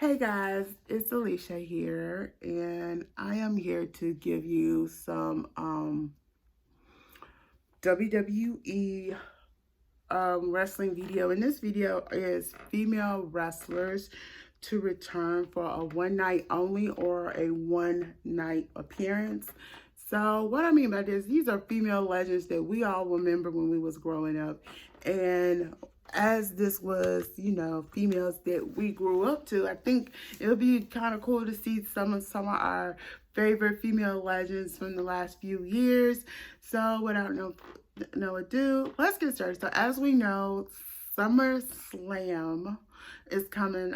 Hey guys, it's Alicia here, and I am here to give you some WWE wrestling video. And this video is female wrestlers to return for a one night only or a one night appearance. So what I mean by this, these are female legends that we all remember when we was growing up. And as this was, females that we grew up to, I think it'll be kind of cool to see some of our favorite female legends from the last few years. So without no ado, let's get started. So as we know, SummerSlam is coming.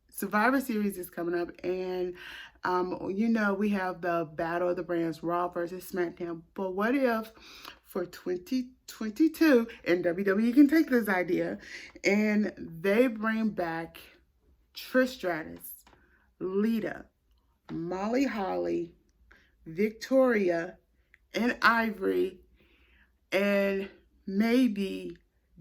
Survivor Series is coming up, and we have the Battle of the Brands, Raw versus SmackDown. But what if for 2022, and WWE can take this idea, and they bring back Trish Stratus, Lita, Molly Holly, Victoria, and Ivory, and maybe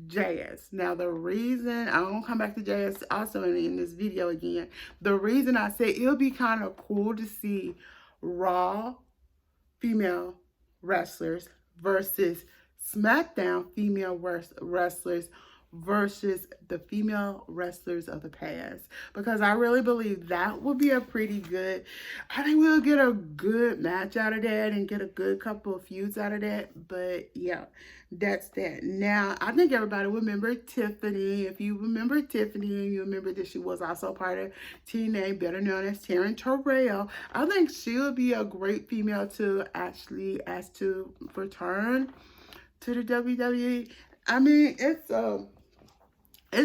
Jazz. Now, the reason, I'm going to come back to Jazz also in this video again. The reason I say it'll be kind of cool to see Raw female wrestlers versus SmackDown female wrestlers versus the female wrestlers of the past, because I really believe that would be a pretty good, I think we'll get a good match out of that and get a good couple of feuds out of that. But yeah, that's that. Now, I think everybody remember Tiffany. If you remember Tiffany, you remember that she was also part of TNA, better known as Taryn Terrell. I think she would be a great female to actually ask to return to the WWE. I mean, it's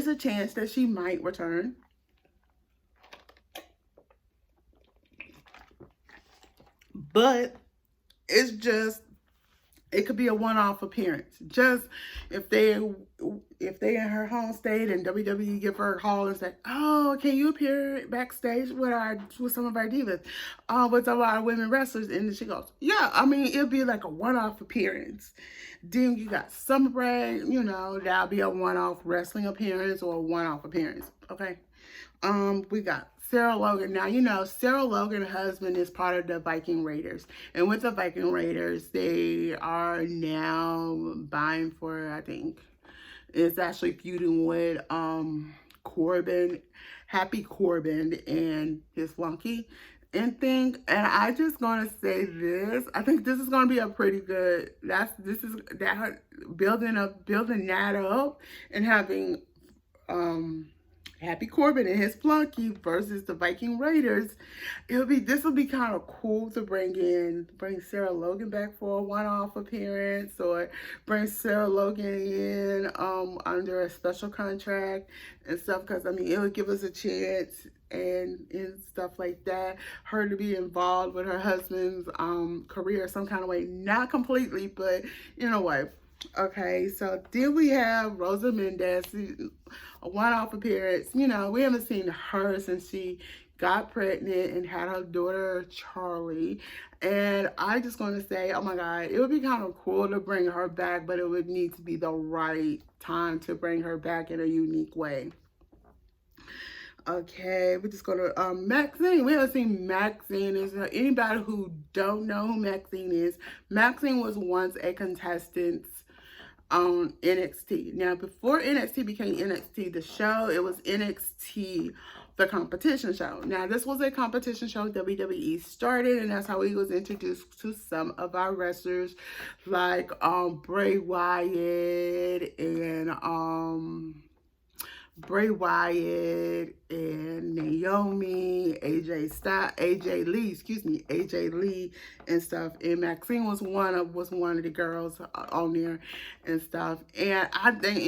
a chance that she might return. But it's just, it could be a one-off appearance. Just if they in her home state and WWE give her a call and say, "Oh, can you appear backstage with some of our divas, with some of our women wrestlers?" And she goes, "Yeah." I mean, it'll be like a one-off appearance. Then you got Summer Break, that'll be a one-off wrestling appearance or a one-off appearance. Okay. We got Sarah Logan. Now, Sarah Logan's husband is part of the Viking Raiders. And with the Viking Raiders, they are now vying for, I think, it's actually feuding with Corbin, Happy Corbin and his flunky and thing. And I just gonna say this. I think this is gonna be a pretty good, building that up and having Happy Corbin and his flunky versus the Viking Raiders. This will be kind of cool to bring Sarah Logan back for a one-off appearance, or bring Sarah Logan in under a special contract and stuff, because I mean it would give us a chance and stuff like that, her to be involved with her husband's career some kind of way, not completely, but in a way. Okay, so then we have Rosa Mendes, a one-off appearance. We haven't seen her since she got pregnant and had her daughter Charlie. And I just want to say, oh my God, it would be kind of cool to bring her back, but it would need to be the right time to bring her back in a unique way. Okay, we're just gonna Maxine. We haven't seen Maxine. Is there anybody who don't know who Maxine is? Maxine was once a contestant on NXT. Now, before NXT became NXT the show, it was NXT the competition show. Now, this was a competition show WWE started, and that's how we was introduced to some of our wrestlers, like Bray Wyatt and Naomi, AJ Lee and stuff. And Maxine was one of the girls on there and stuff. And I think,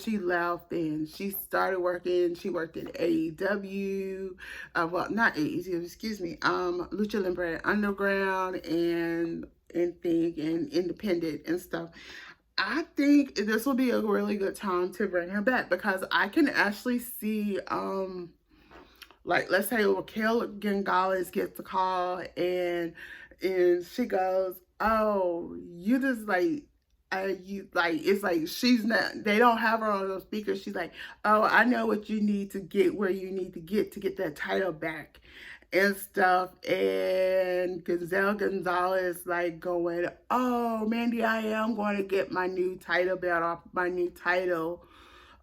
she left and she started working. She worked in AEW, well, not AEW, excuse me, Lucha Libre Underground and Independent and stuff. I think this will be a really good time to bring her back, because I can actually see, like, let's say Raquel Gonzalez gets the call and she goes, "Oh, you just like it's like she's not, they don't have her on those speakers. She's like, oh, I know what you need to get where you need to get that title back and stuff. And Gonzalez like going, oh, Mandy, I am going to get my new title belt off, my new title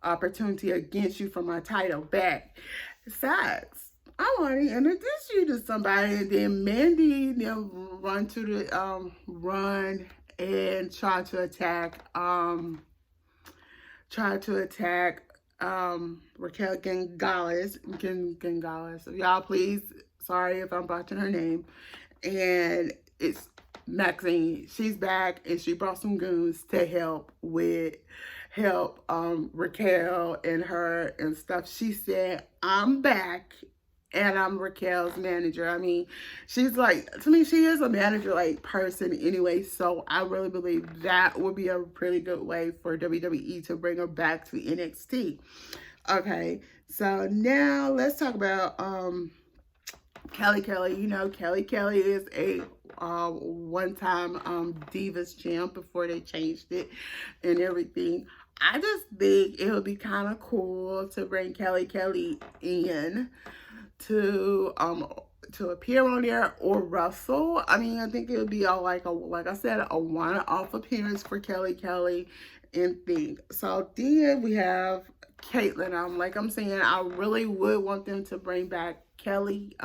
opportunity against you for my title back. Besides, I want to introduce you to somebody. And then Mandy then run to the run and try to attack Raquel Gonzalez. Y'all please, sorry if I'm botching her name. And it's Maxine. She's back and she brought some goons to help Raquel and her and stuff. She said, I'm back and I'm Raquel's manager. I mean, she's like, to me, she is a manager like person anyway. So I really believe that would be a pretty good way for WWE to bring her back to NXT. Okay, so now let's talk about Kelly. You know, Kelly is a one-time Divas champ before they changed it and everything. I just think it would be kind of cool to bring Kelly in to appear on there or wrestle. I mean, I think it would be like I said, a one-off appearance for Kelly and things. So then we have Caitlyn. Like I'm saying, I really would want them to bring back Caitlyn,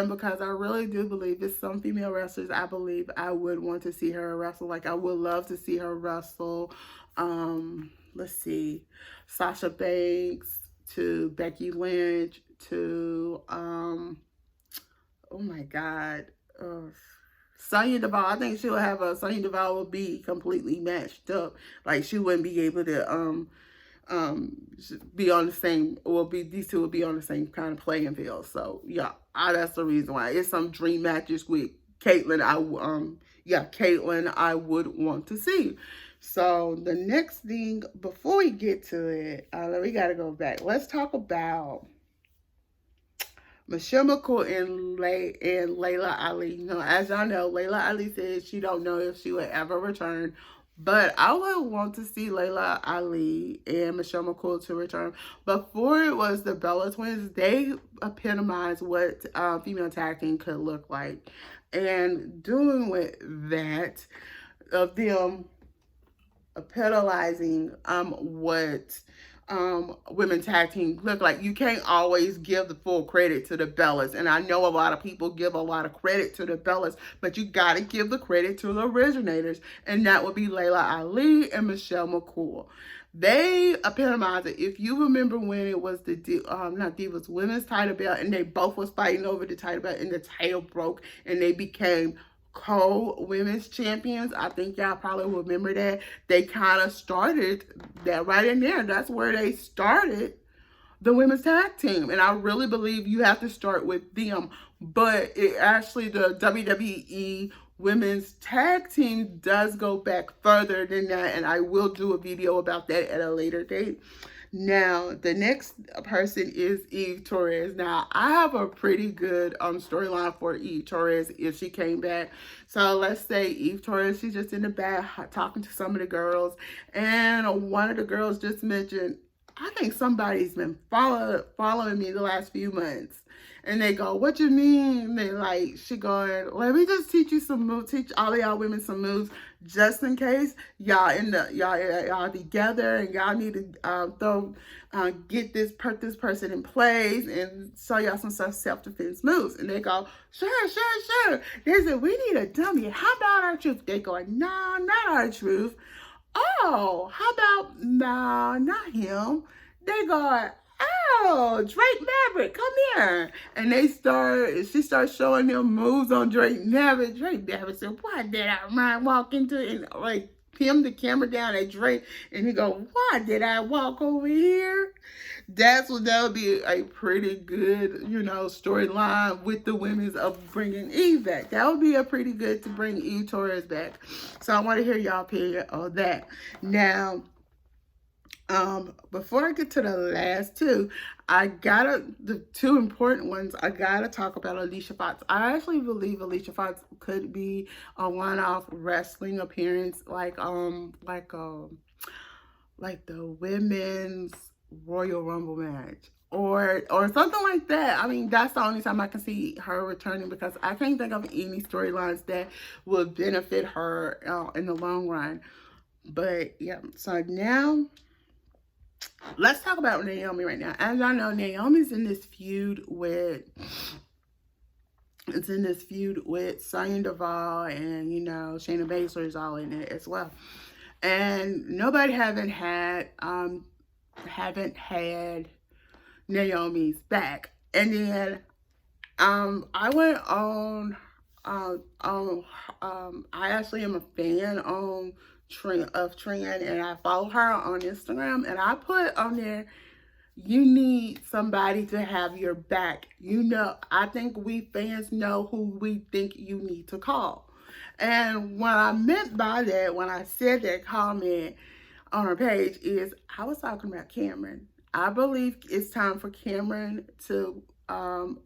because I really do believe it's some female wrestlers I believe I would want to see her wrestle. Like I would love to see her wrestle. Let's see, Sasha Banks to Becky Lynch to oh my God, Sonya Deville. I think she'll have Sonya Deville will be completely matched up. Like she wouldn't be able to be on the same, these two will be on the same kind of playing field. So yeah, that's the reason why. It's some dream matches with Caitlyn. Caitlyn I would want to see. So the next thing, before we get to it, we got to go back. Let's talk about Michelle McCool and Layla Ali. You know, as y'all know, Layla Ali said she don't know if she would ever return. But I would want to see Layla Ali and Michelle McCool to return. Before it was the Bella Twins, they epitomized what female tag team could look like. And doing with that, of them epitomizing what women tag team look like. You can't always give the full credit to the Bellas, and I know a lot of people give a lot of credit to the Bellas, but you got to give the credit to the originators, and that would be Layla Ali and Michelle McCool. They epitomize it. If you remember when it was the not Divas women's title belt, and they both was fighting over the title belt, and the title broke, and they became co-women's champions. I think y'all probably remember that. They kind of started that right in there. That's where they started the women's tag team. And I really believe you have to start with them. But it actually, the WWE women's tag team does go back further than that. And I will do a video about that at a later date. Now, the next person is Eve Torres. Now, I have a pretty good storyline for Eve Torres if she came back. So, let's say Eve Torres, she's just in the back talking to some of the girls. And one of the girls just mentioned, I think somebody's been following me the last few months. And they go, what you mean? They like, she going, let me just teach you some moves, teach all of y'all women some moves, just in case y'all together and y'all need to get this person in place and show y'all some self-defense moves. And they go, sure. They said, we need a dummy. How about our truth? They go, no, not our truth. Oh, how about, no, not him. They go, oh, Drake Maverick, come here. And she starts showing them moves on Drake Maverick. Drake Maverick said, why did I walk into it? And like, pin the camera down at Drake. And he go, why did I walk over here? That would be a pretty good, storyline with the women's of bringing Eve back. That would be a pretty good to bring Eve Torres back. So I want to hear y'all opinion on that. Now, Before I get to the last two, the two important ones, I gotta talk about Alicia Fox. I actually believe Alicia Fox could be a one-off wrestling appearance, like the women's Royal Rumble match. Or something like that. I mean, that's the only time I can see her returning, because I can't think of any storylines that would benefit her in the long run. But yeah, so now let's talk about Naomi right now. As y'all know, Naomi's in this feud with Sonya Deville, and Shayna Baszler is all in it as well. And nobody haven't had Naomi's back. And then I went on I actually am a fan of Trend, and I follow her on Instagram, and I put on there, you need somebody to have your back. I think we fans know who we think you need to call. And what I meant by that, when I said that comment on her page, is I was talking about Cameron. I believe it's time for Cameron to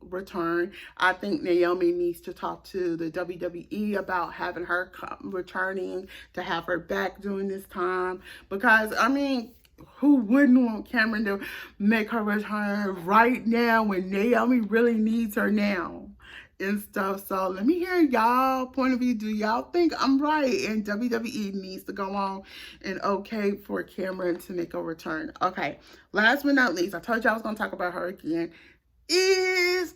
return. I think Naomi needs to talk to the WWE about having her returning, to have her back during this time, because I mean, who wouldn't want Cameron to make her return right now when Naomi really needs her now and stuff? So let me hear y'all point of view. Do y'all think I'm right and WWE needs to go on and okay for Cameron to make a return? Okay, last but not least, I told you I was going to talk about her again, is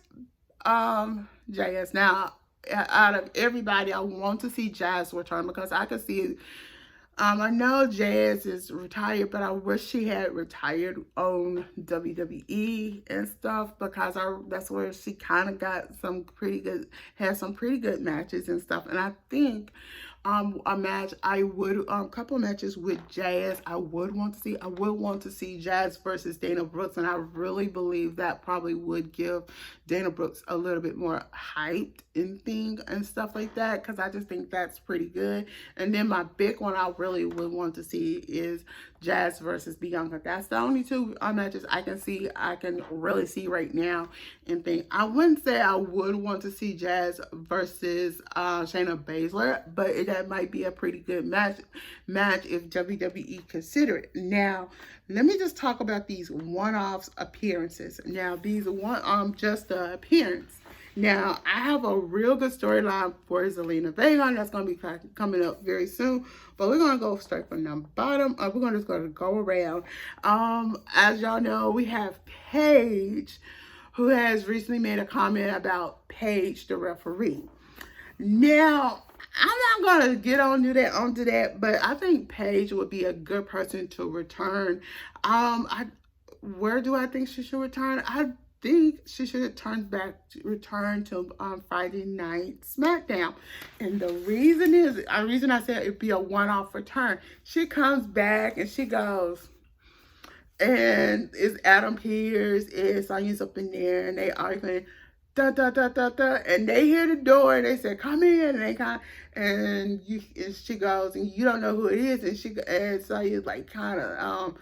Jazz. Now, out of everybody, I want to see Jazz return, because I can see, I know Jazz is retired, but I wish she had retired on WWE and stuff, because that's where she kind of got had some pretty good matches and stuff. And I think couple matches with Jazz I would want to see. I would want to see Jazz versus Dana Brooks, and I really believe that probably would give Dana Brooks a little bit more hyped and stuff like that, because I just think that's pretty good. And then my big one I really would want to see is Jazz versus Bianca. That's the only two matches I can really see right now and think. I wouldn't say I would want to see Jazz versus Shayna Baszler, but that might be a pretty good match if WWE consider it. Now, let me just talk about these one-offs appearances. Now, these just the appearance. Now, I have a real good storyline for Zelina Vage that's going to be coming up very soon. But we're going to go straight from the bottom. We're going to go around. As y'all know, we have Paige, who has recently made a comment about Paige, the referee. Now, I'm not going to get onto that, but I think Paige would be a good person to return. Where do I think she should return? I think she should return to Friday Night SmackDown. And the reason I said it'd be a one-off return, she comes back and she goes, and it's Adam Pearce, it's Sonya's up in there, and they arguing, da da da da da, and they hear the door and they say, come in, and she goes, and you don't know who it is, and Sonya's like Sonya,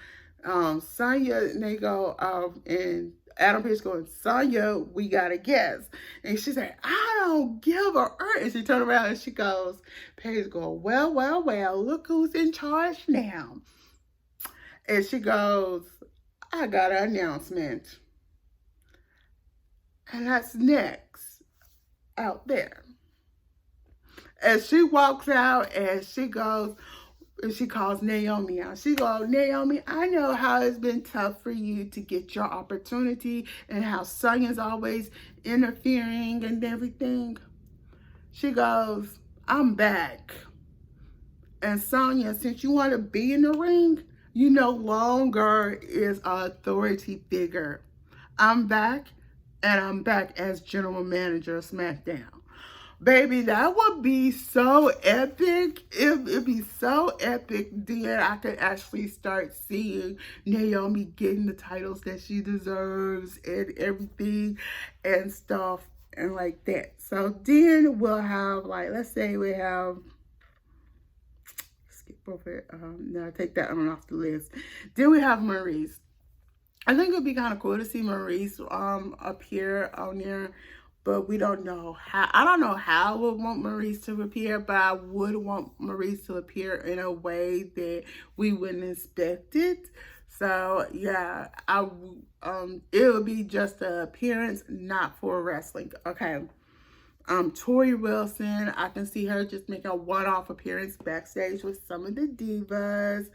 and they go, and Adam Pearce going, Sonya, we gotta guess. And she said, I don't give a earth. And she turned around and she goes, Paige go, well, look who's in charge now. And she goes, I got an announcement. And that's next out there. And she walks out and she goes, and she calls Naomi out. She goes, Naomi, I know how it's been tough for you to get your opportunity and how Sonya's always interfering and everything. She goes, I'm back. And Sonya, since you want to be in the ring, you no longer is an authority figure. I'm back, and I'm back as general manager of SmackDown. Baby, that would be so epic. It'd be so epic. Then I could actually start seeing Naomi getting the titles that she deserves and everything and stuff and like that. So then we'll have, like, let's say we have, skip No, take that one off the list. Then we have Maurice. I think it'd be kind of cool to see Maurice appear on there, but we don't know how. I don't know how I would want Maurice to appear, but I would want Maurice to appear in a way that we wouldn't expect it. So yeah, it would be just an appearance, not for wrestling. Okay. Tori Wilson, I can see her just making a one-off appearance backstage with some of the divas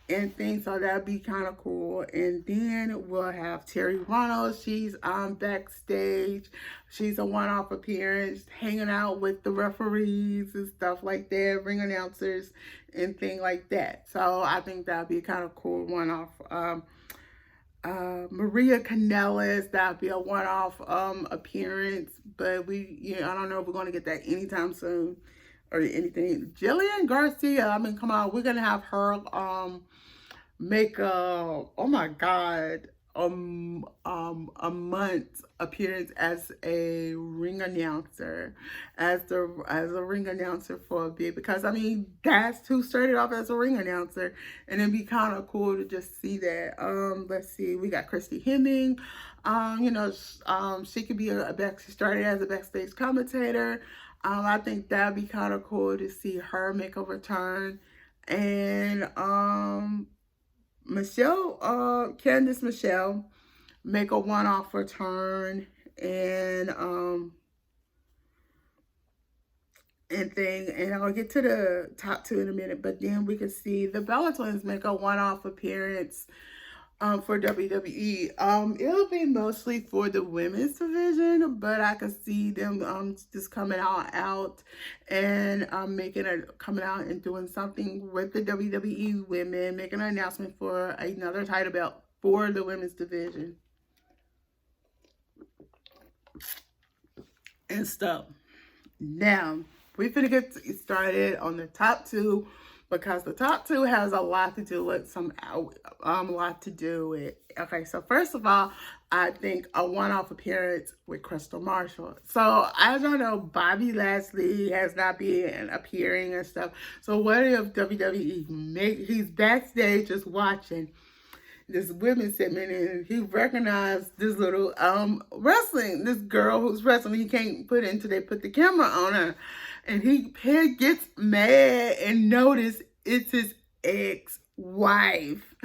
and things, so that'd be kind of cool. And then we'll have Terry Runnels. She's backstage. She's a one-off appearance, hanging out with the referees and stuff like that, ring announcers and things like that. So I think that'd be kind of cool one-off. Maria Kanellis, that'd be a one-off appearance, but I don't know if we're going to get that anytime soon or anything. Jillian Garcia, I mean, come on, we're gonna have her make oh my god, a month appearance as a ring announcer, as a ring announcer for a bit, because I mean that's who started off as a ring announcer, and it'd be kind of cool to just see that. Let's see, we got Christy Hemming. She could be she started as a backstage commentator. I think that'd be kind of cool to see her make a return. And Candice Michelle make a one-off return, and I'll get to the top two in a minute, but then we can see the Bella Twins make a one-off appearance for WWE. It'll be mostly for the women's division, but I could see them just coming out and coming out and doing something with the WWE women, making an announcement for another title belt for the women's division and stuff. Now we're gonna get started on the top two, because the top two has a lot to do with Okay, so first of all, I think a one-off appearance with Crystal Marshall. So as y'all know, Bobby Lashley has not been appearing and stuff. So what if WWE he's backstage just watching this women's segment, and he recognized this little this girl who's wrestling. He can't put it until they put the camera on her. And he gets mad and notice it's his ex-wife.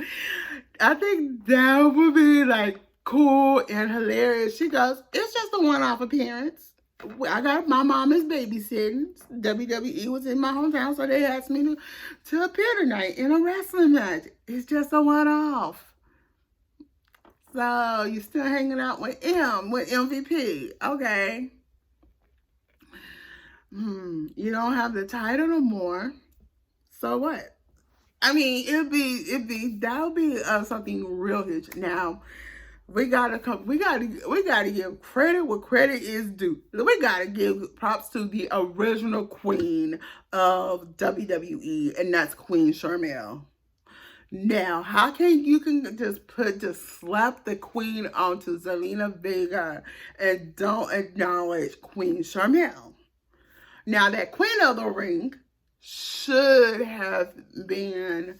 I think that would be like cool and hilarious. She goes, it's just a one-off appearance. I got my mom is babysitting. WWE was in my hometown, so they asked me to appear tonight in a wrestling match. It's just a one-off. So you're still hanging out with MVP. Okay. You don't have the title no more. So what? I mean, that would be something real huge. Now, we gotta give credit where credit is due. We gotta give props to the original queen of WWE, and that's Queen Sharmell. Now, how can you just slap the queen onto Zelina Vega and don't acknowledge Queen Sharmell? Now, that Queen of the Ring should have had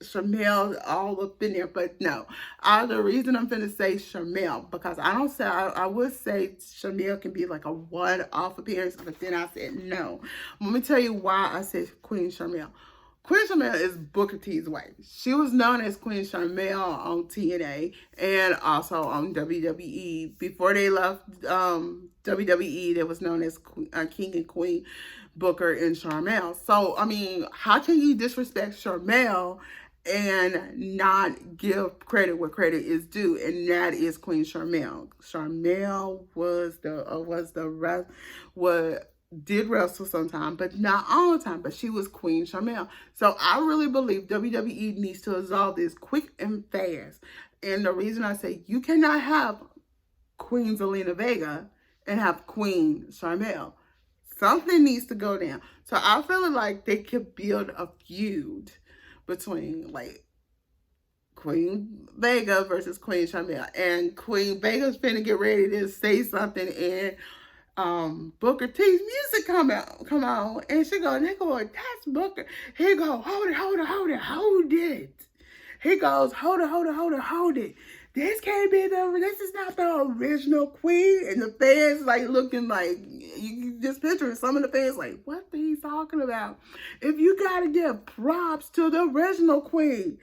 Sharmell all up in there, but no. The reason I'm finna say Sharmell, because I would say Sharmell can be like a one-off appearance, but then I said no. Let me tell you why I said Queen Sharmell. Queen Sharmell is Booker T's wife. She was known as Queen Sharmell on TNA and also on WWE. Before they left WWE, they was known as King and Queen Booker and Sharmell. So, I mean, how can you disrespect Sharmell and not give credit where credit is due? And that is Queen Sharmell. Sharmell did wrestle sometime, but not all the time, but she was Queen Sharmell. So I really believe WWE needs to resolve this quick and fast. And the reason I say you cannot have Queen Zelina Vega and have Queen Sharmell. Something needs to go down. So I feel like they could build a feud between like Queen Vega versus Queen Sharmell. And Queen Vega's finna get ready to say something, and Booker T's music come on, and she go, they go, that's Booker. He go, hold it. He goes, hold it. This can't be this is not the original queen. And the fans like looking like, you just picturing some of the fans like, what are he talking about? If you gotta give props to the original queen.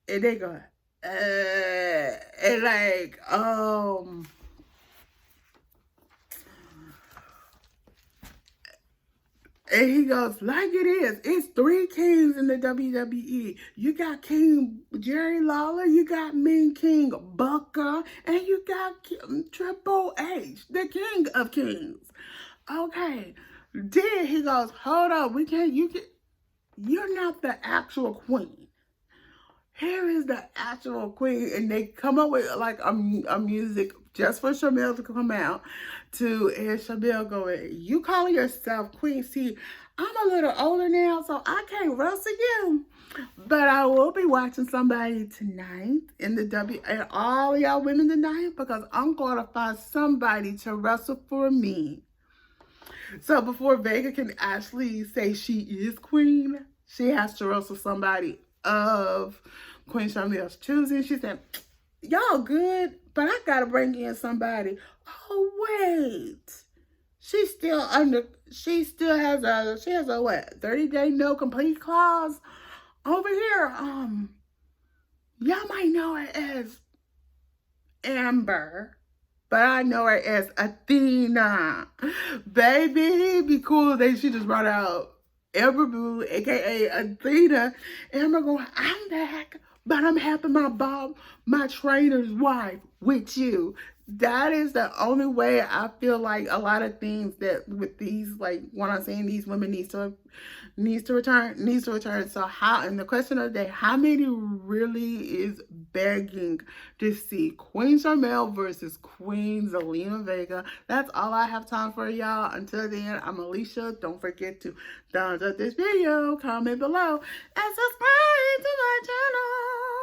And they go, and like, and he goes, like it is. It's 3 kings in the WWE. You got King Jerry Lawler, you got Mean King Booker, and you got Triple H, the king of kings. Okay. Then he goes, hold up, you're not the actual queen. Here is the actual queen. And they come up with like a music just for Sharmell to come out and Sharmell going, you calling yourself queen? See, I'm a little older now, so I can't wrestle you. But I will be watching somebody tonight in the and all y'all women tonight, because I'm going to find somebody to wrestle for me. So before Vega can actually say she is queen, she has to wrestle somebody of Queen Sharmell's choosing. She said, y'all good, but I gotta bring in somebody. Oh wait, she has a what, 30-day no complete clause over here. Y'all might know her as Amber, but I know her as Athena. Baby, it'd be cool that she just brought out Amber Boo, aka Athena. Amber going, I'm back, but I'm having my trainer's wife with you. That is the only way I feel like a lot of things that with these, like when I'm saying these women needs to return. So and the question of the day, how many really is begging to see Queen Sharmell versus Queen Zelina Vega? That's all I have time for, y'all. Until then, I'm Alicia. Don't forget to thumbs up this video, comment below, and subscribe to my channel.